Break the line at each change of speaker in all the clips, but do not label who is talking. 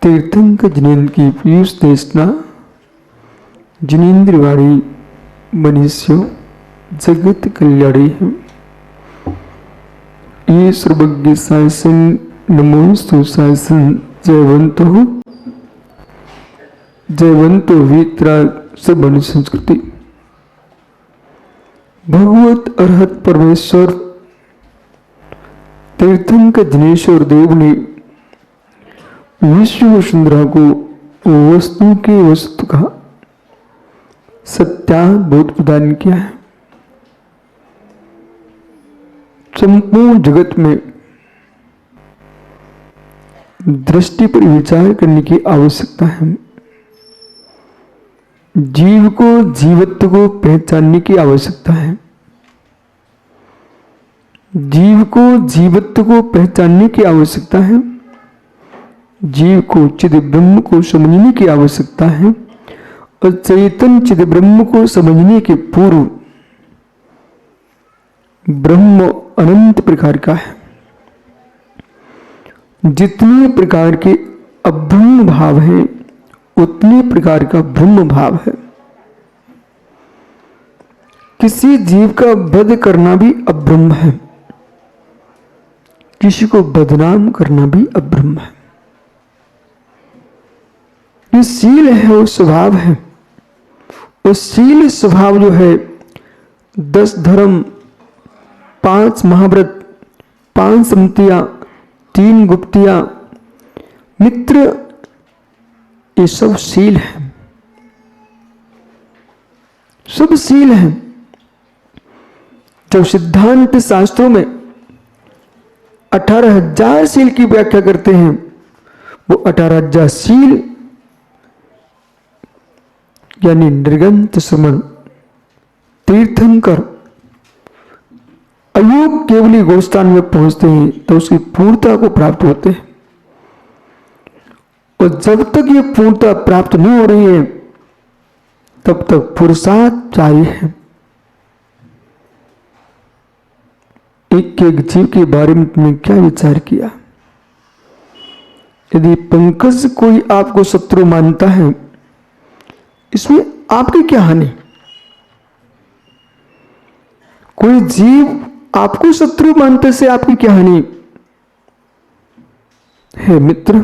तीर्थंकर जिनेन्द्र की पीयूष देशना जिनेन्द्रवाणी मनुष्यों जगत कल्याणी है। ये सर्वज्ञ शासन नमोस्तु शासन जयवंतो वितरा सबन संस्कृति। भगवत अरहत परमेश्वर तीर्थंकर जिनेश्वर देव ने विश्व वसुंधरा को वस्तु के वस्तु का सत्याबोध प्रदान किया है। संपूर्ण जगत में दृष्टि पर विचार करने की आवश्यकता है। जीव को जीवत्व को पहचानने की आवश्यकता है। जीव को जीवत्व को पहचानने की आवश्यकता है। जीव को चिद ब्रह्म को समझने की आवश्यकता है और चैतन्य चिद ब्रह्म को समझने के पूर्व ब्रह्म अनंत प्रकार का है। जितने प्रकार के अब्रह्म भाव हैं उतने प्रकार का ब्रह्म भाव है। किसी जीव का वध करना भी अब्रह्म है, किसी को बदनाम करना भी अब्रह्म है। ये शील है, वो स्वभाव है। वो शील स्वभाव जो है 10 धर्म, 5 महाव्रत, 5 सम्मतियां, 3 गुप्तियां, मित्र, ये सब शील है, सब शील है। जब सिद्धांत शास्त्रों में 18,000 शील की व्याख्या करते हैं, वो 18,000 शील यानी निर्गंत श्रमण तीर्थंकर अयोग केवली गोस्थान में पहुंचते हैं तो उसकी पूर्णता को प्राप्त होते हैं। और जब तक ये पूर्णता प्राप्त नहीं हो रही है तब तक पुरुषार्थ जारी है। एक एक जीव के बारे में तुमने क्या विचार किया? यदि पंकज कोई आपको शत्रु मानता है, इसमें आपकी क्या हानि? कोई जीव आपको शत्रु मानते से आपकी क्या हानि है? मित्र,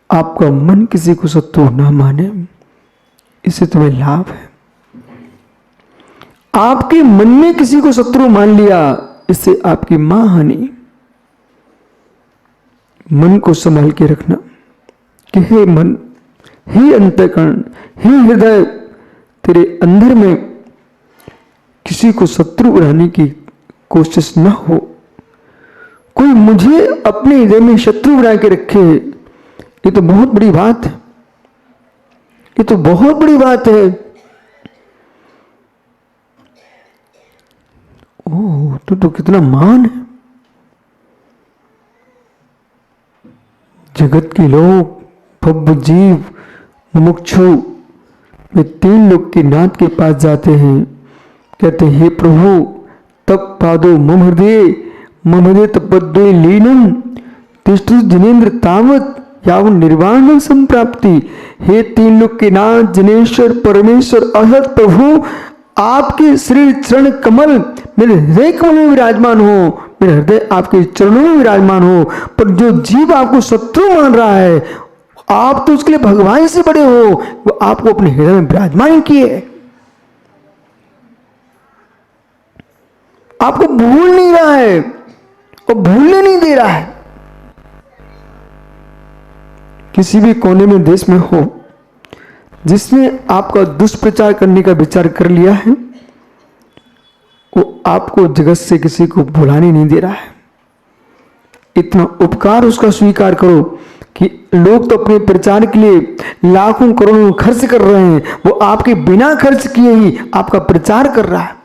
आपका मन किसी को शत्रु ना माने, इससे तुम्हें लाभ है। आपके मन में किसी को शत्रु मान लिया, इससे आपकी मां हानि। मन को संभाल के रखना कि हे मन, हे अंतःकरण, हे हृदय, तेरे अंदर में किसी को शत्रु बनाने की कोशिश न हो। कोई मुझे अपने हृदय में शत्रु बना के रखे, ये तो बहुत बड़ी बात है। ये तो बहुत बड़ी बात है। ओह, तो कितना मान है। जगत के लोग, भव्य जीव, मुमुक्षु, वे 3 लोग के नाथ के पास जाते हैं, कहते हैं हे प्रभु, तप पादो मम हृदय तपद्वय लीनम तिष्ठु जिनेन्द्र तावत यावन निर्वाण संप्राप्ति। हे 3 लोग के नाथ जिनेश्वर परमेश्वर अहत प्रभु, आपके श्री चरण कमल मेरे हृदय कमल में विराजमान हो, मेरे हृदय आपके चरणों में विराजमान हो। पर जो जीव आपको शत्रु मान रहा है, आप तो उसके लिए भगवान से बड़े हो, वो आपको अपने हृदय में विराजमान किए, आपको भूल नहीं रहा है और भूलने नहीं दे रहा है। किसी भी कोने में देश में हो, जिसने आपका दुष्प्रचार करने का विचार कर लिया है, वो आपको जगत से किसी को भुलाने नहीं दे रहा है। इतना उपकार उसका स्वीकार करो कि लोग तो अपने प्रचार के लिए लाखों करोड़ों खर्च कर रहे हैं, वो आपके बिना खर्च किए ही आपका प्रचार कर रहा है।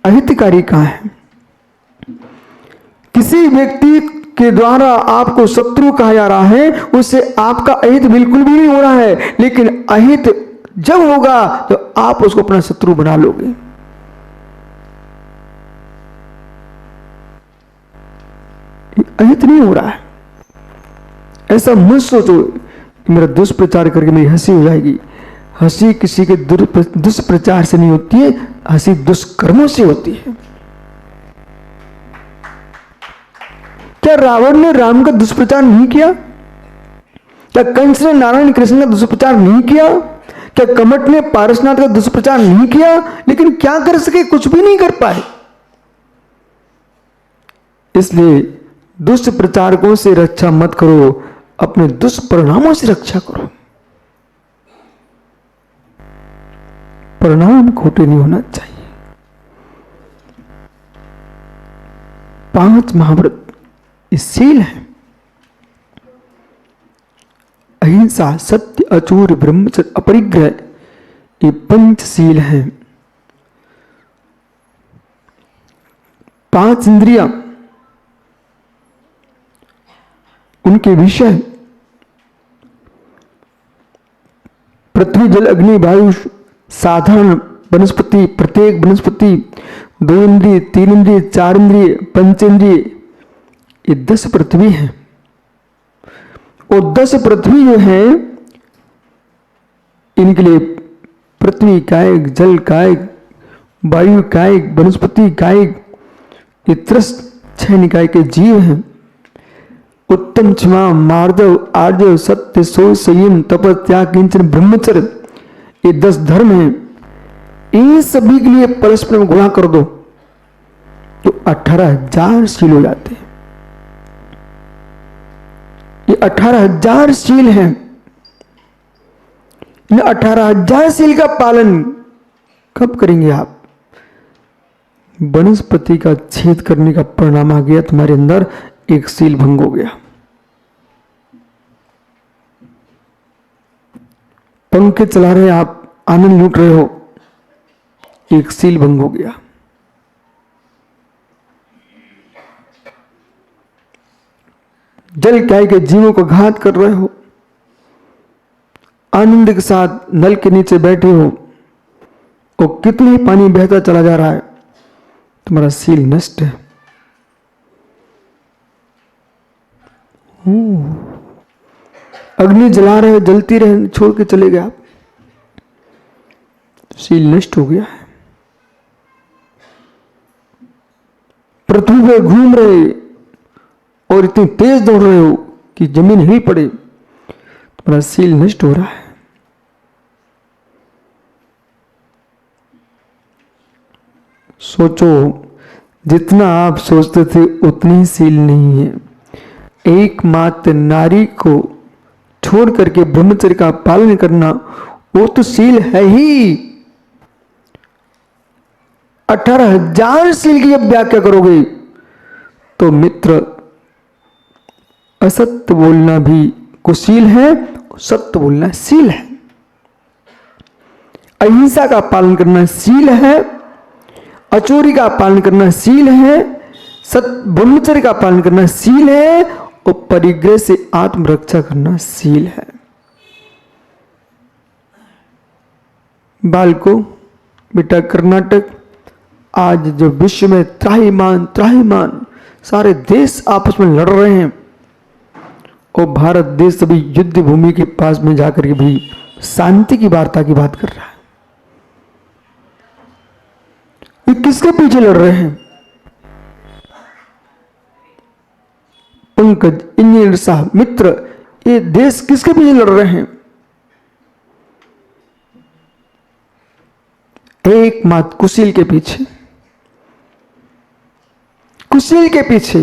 अहितकारी कहां है? किसी व्यक्ति के द्वारा आपको शत्रु कहा जा रहा है, उससे आपका अहित बिल्कुल भी नहीं हो रहा है, लेकिन अहित जब होगा तो आप उसको अपना शत्रु बना लोगे। अहित नहीं हो रहा है। ऐसा मत सोचो कि मेरा दुष्प्रचार करके मेरी हंसी हो जाएगी। हंसी किसी के दुष्प्रचार से नहीं होती है, हंसी दुष्कर्मों से होती है। क्या रावण ने राम का दुष्प्रचार नहीं किया? क्या कंस ने नारायण कृष्ण का दुष्प्रचार नहीं किया? क्या कमट ने पारसनाथ का दुष्प्रचार नहीं किया? लेकिन क्या कर सके? कुछ भी नहीं कर पाए। इसलिए दुष्प्रचारकों से रक्षा मत करो, अपने दुष्परिणामों से रक्षा करो। परिणाम खोटे नहीं होना चाहिए। 5 महाव्रत शील है। अहिंसा, सत्य, अचूर, ब्रह्मचर्य, अपरिग्रह, ये पंचशील हैं। 5 इंद्रियां, उनके विषय पृथ्वी, जल, अग्नि, वायु, साधारण वनस्पति, प्रत्येक वनस्पति, 2 इंद्रिय, 3 इंद्रिय, 4 इंद्रिय, पंचेंद्रिय, ये 10 पृथ्वी है। और 10 पृथ्वी जो है, इनके लिए पृथ्वी कायिक, जल कायिक, वायु कायिक, वनस्पति कायिक, ये 6 निकाय के जीव हैं। उत्तम, क्षमा, मार्दव, आर्जव, सत्य, शौच, संयम, तप, त्याग, किंचन, ब्रह्मचर्य, ये 10 धर्म हैं। इन सभी के लिए परस्पर में गुणा कर दो तो 18,000 शील हो जाते हैं। ये 18,000 शील हैं। इन 18,000 शील का पालन कब करेंगे आप? वनस्पति का छेद करने का परिणाम आ गया, तुम्हारे अंदर एक शील भंग हो गया। पंखे चला रहे आप, आनंद लूट रहे हो, एक शील भंग हो गया। जल काय के जीवों को घात कर रहे हो, आनंद के साथ नल के नीचे बैठे हो और कितने पानी बहता चला जा रहा है, तुम्हारा शील नष्ट है। अग्नि जला रहे, जलती रहे, छोड़ के चले गए आप, शील नष्ट हो गया है। पृथ्वी पे घूम रहे और इतनी तेज दौड़ रहे हो कि जमीन हिल पड़े, तुम्हारा शील नष्ट हो रहा है। सोचो, जितना आप सोचते थे उतनी शील नहीं है। एकमात्र नारी को छोड़ करके ब्रह्मचर्य का पालन करना, वो तो शील है ही। 18,000 शील की जब व्याख्या करोगे तो मित्र, असत्य बोलना भी कुशील है, सत्य बोलना शील है। अहिंसा का पालन करना शील है, अचोरी का पालन करना शील है, ब्रह्मचर्य का पालन करना शील है और परिग्रह से आत्मरक्षा करना शील है। बालको, बेटा कर्नाटक, आज जो विश्व में त्राहिमाम सारे देश आपस में लड़ रहे हैं और भारत देश अभी युद्ध भूमि के पास में जाकर के भी शांति की वार्ता की बात कर रहा है। ये किसके पीछे लड़ रहे हैं? पंकज, इंजीनियर साहब, मित्र, ये देश किसके पीछे लड़ रहे हैं? एकमात्र कुशील के पीछे। कुशील के पीछे।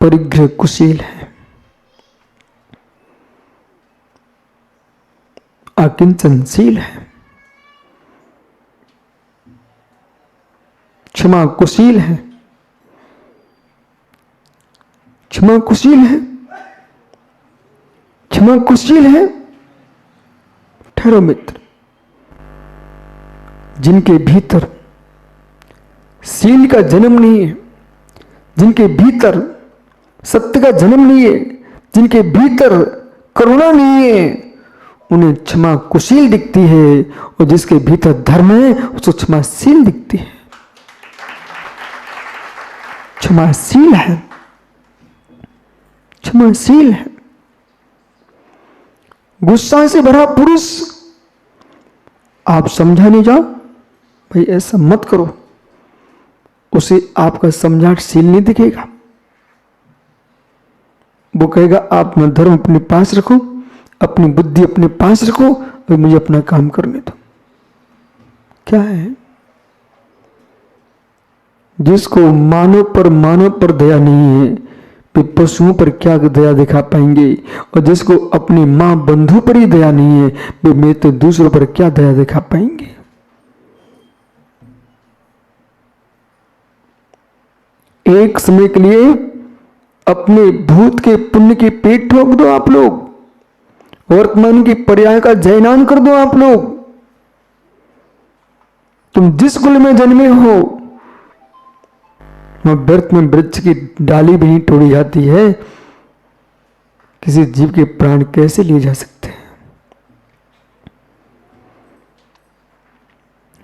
परिग्रह कुशील है, अकिंचनशील है। क्षमा कुशील है, क्षमा कुशील है, क्षमा कुशील है। ठहरो मित्र, जिनके भीतर शील का जन्म नहीं है, जिनके भीतर सत्य का जन्म नहीं है, जिनके भीतर करुणा नहीं है, उन्हें क्षमा कुशील दिखती है, और जिसके भीतर धर्म है उसको क्षमाशील दिखती है। क्षमाशील है, क्षमाशील है। गुस्सा से भरा पुरुष आप समझाने जाओ, भाई ऐसा मत करो, उसे आपका समझाशील नहीं दिखेगा। वो कहेगा आप अपना धर्म अपने पास रखो, अपनी बुद्धि अपने पास रखो और मुझे अपना काम करने दो। क्या है? जिसको मानव पर दया नहीं है, वे पशुओं पर क्या दया दिखा पाएंगे? और जिसको अपनी मां बंधु पर ही दया नहीं है, वे मैं तो दूसरों पर क्या दया दिखा पाएंगे? एक समय के लिए अपने भूत के पुण्य के पेट ठोक दो आप लोग, वर्तमान की पर्याय का जयनान कर दो आप लोग। तुम जिस कुल में जन्मे हो, वहां व्यर्थ में वृक्ष की डाली भी नहीं तोड़ी जाती है। किसी जीव के प्राण कैसे लिए जा सकते हैं?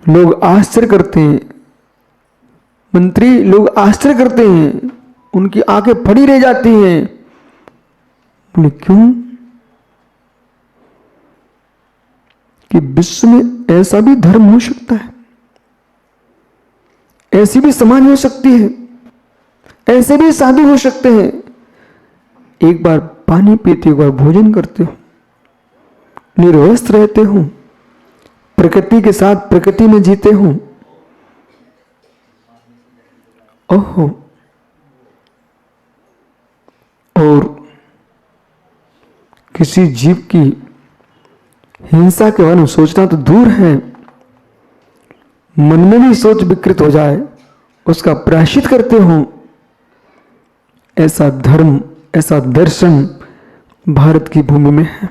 लोग आश्चर्य करते हैं, मंत्री लोग आश्चर्य करते हैं, उनकी आंखें फड़ी रह जाती हैं। बोले क्यों? कि विश्व में ऐसा भी धर्म हो सकता है, ऐसी भी समाज हो सकती है, ऐसे भी साधु हो सकते हैं। एक बार पानी पीते, एक बार भोजन करते हो, निर्वस्त्र रहते हो, प्रकृति के साथ प्रकृति में जीते हो। ओहो, और किसी जीव की हिंसा के बारे में सोचना तो दूर है, मन में भी सोच विकृत हो जाए, उसका प्रायश्चित करते हो। ऐसा धर्म, ऐसा दर्शन भारत की भूमि में है।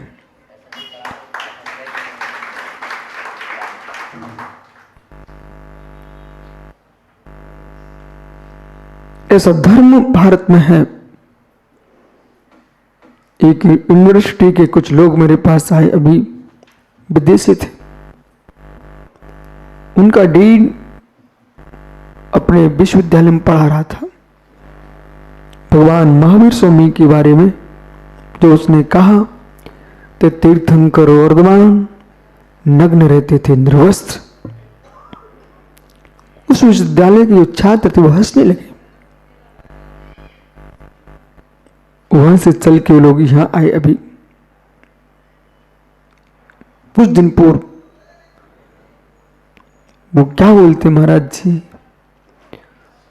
ऐसा धर्म भारत में है। एक यूनिवर्सिटी के कुछ लोग मेरे पास आए, अभी विदेशी थे। उनका डीन अपने विश्वविद्यालय में पढ़ा रहा था भगवान महावीर स्वामी के बारे में, जो उसने कहा कि तीर्थंकर वर्धमान नग्न रहते थे, निर्वस्त्र। उस विश्वविद्यालय के जो छात्र थे वो हंसने लगे। वहां से चल के लोग यहां आए अभी कुछ दिन पूर्व। वो क्या बोलते महाराज जी,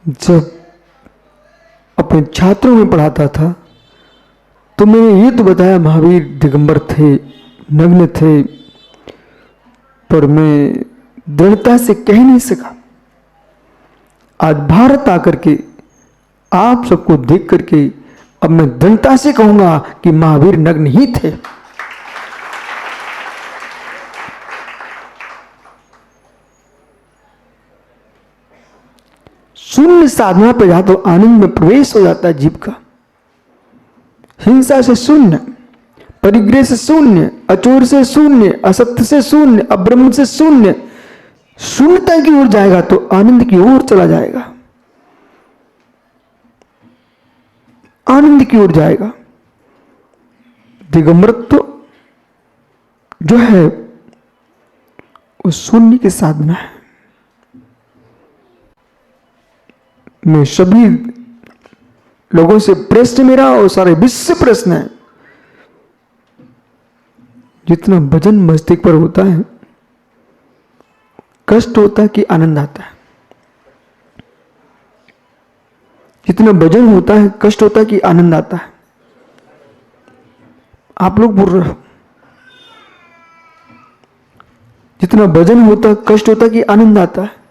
जब अपने छात्रों में पढ़ाता था तो मैंने ये तो बताया महावीर दिगंबर थे, नग्न थे, पर मैं दृढ़ता से कह नहीं सका। आज भारत आकर के आप सबको देख करके अब मैं दृढ़ता से कहूंगा कि महावीर नग्न ही थे। शून्य साधना पे जा तो आनंद में प्रवेश हो जाता है जीव का। हिंसा से शून्य, परिग्रह से शून्य, अचोर से शून्य, असत्य से शून्य, अब्रह्म से शून्य, शून्यता की ओर जाएगा तो आनंद की ओर चला जाएगा, आनंद की ओर जाएगा। दिगंबरत्व जो है वो शून्य की साधना है। मैं सभी लोगों से प्रश्न मेरा और सारे विश्व से प्रश्न है, जितना भजन मस्तिष्क पर होता है कष्ट होता है कि आनंद आता है? जितना भजन होता है कष्ट होता है कि आनंद आता है? आप लोग बोल रहे हो, जितना भजन होता है कष्ट होता है कि आनंद आता है?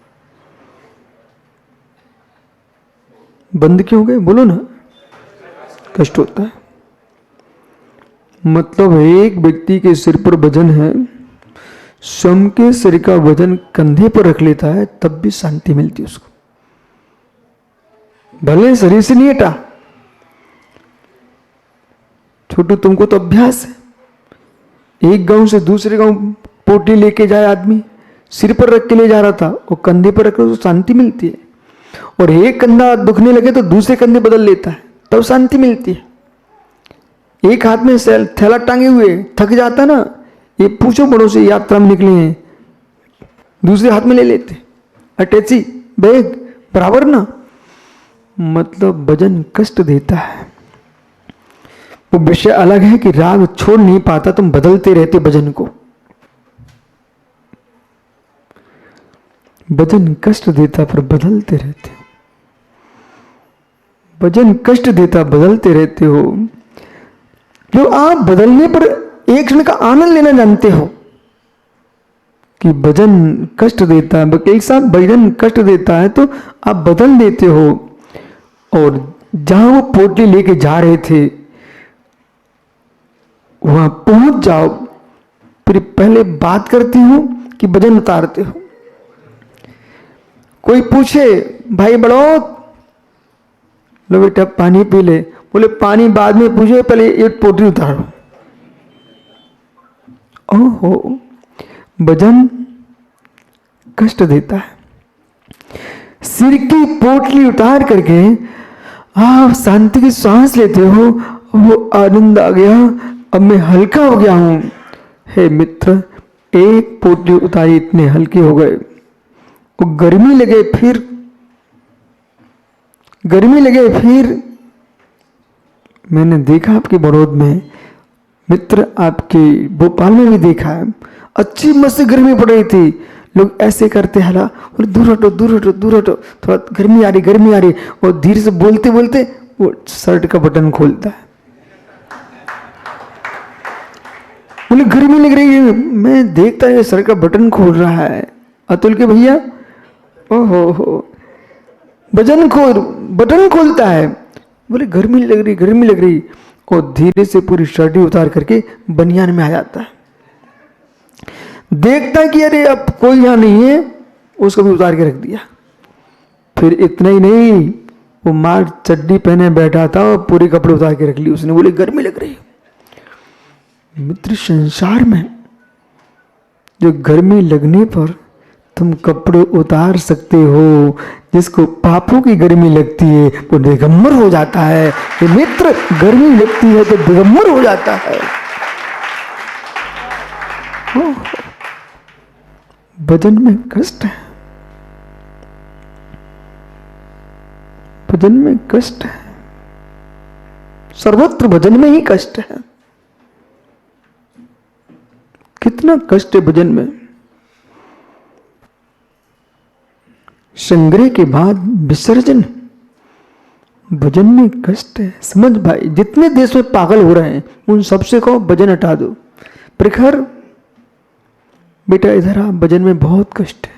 बंद क्यों हो गए? बोलो ना। कष्ट होता है। मतलब एक व्यक्ति के सिर पर वजन है, स्वयं के सिर का वजन कंधे पर रख लेता है, तब भी शांति मिलती है उसको, भले शरीर से नहीं हटा। छोटू तुमको तो अभ्यास है, एक गांव से दूसरे गांव पोटी लेके जाए आदमी, सिर पर रख के ले जा रहा था, वो कंधे पर रख तो शांति मिलती है। और एक कंधा दुखने लगे तो दूसरे कंधे बदल लेता है, तब शांति मिलती है। एक हाथ में थैला टांगे हुए थक जाता ना, ये पूछो बड़ों से यात्रा में निकले हैं, दूसरे हाथ में ले लेते, अटैची बैग बराबर ना। मतलब भजन कष्ट देता है। वो विषय अलग है कि राग छोड़ नहीं पाता, तुम बदलते रहते भजन को। भजन कष्ट देता पर बदलते रहते हो। भजन कष्ट देता बदलते रहते हो। जो आप बदलने पर एक क्षण का आनंद लेना जानते हो कि भजन कष्ट देता है, एक साथ भजन कष्ट देता है तो आप बदल देते हो। और जहां वो पोटली लेके जा रहे थे वहां पहुंच जाओ, फिर पहले बात करती हूं कि भजन उतारते हो। कोई पूछे भाई बड़ो, लो बेटा पानी पी ले, बोले पानी बाद में पूछे, पहले एक पोटली उतारो। ओहो, भजन कष्ट देता है। सिर की पोटली उतार करके आप शांति की सांस लेते हो, वो आनंद आ गया, अब मैं हल्का हो गया हूं। हे मित्र, एक पोटली उतारी इतने हल्के हो गए। वो गर्मी लगे फिर मैंने देखा आपके बड़ौद में मित्र, आपके भोपाल में भी देखा है, अच्छी मस्त गर्मी पड़ रही थी, लोग ऐसे करते हला, और दूर हटो दूर हटो दूर हटो, थोड़ा गर्मी आ रही, और धीरे से बोलते बोलते वो शर्ट का बटन खोलता है। बोले गर्मी लग रही है, मैं देखता है शर्ट का बटन खोल रहा है। अतुल के भैया, ओहो, बटन खोलता है। बोले गर्मी लग रही, और धीरे से पूरी शर्ट उतार करके बनियान में आ जाता है। देखता कि अरे अब कोई यहां नहीं है, उसको भी उतार के रख दिया। फिर इतना ही नहीं, वो मार चड्डी पहने बैठा था और पूरे कपड़े उतार के रख लिए उसने। बोले गर्मी लग रही। मित्र, संसार में जो गर्मी लगने पर तुम कपड़े उतार सकते हो, जिसको पापों की गर्मी लगती है वो दिगंबर हो जाता है। तो मित्र, गर्मी लगती है तो दिगंबर हो जाता है। भजन में कष्ट है, भजन में कष्ट है, सर्वत्र भजन में ही कष्ट है। कितना कष्ट है भजन में। संग्रह के बाद विसर्जन, भजन में कष्ट है। समझ भाई, जितने देश में पागल हो रहे हैं उन सबसे कहो भजन हटा दो। प्रखर बेटा इधर आ, भजन में बहुत कष्ट है।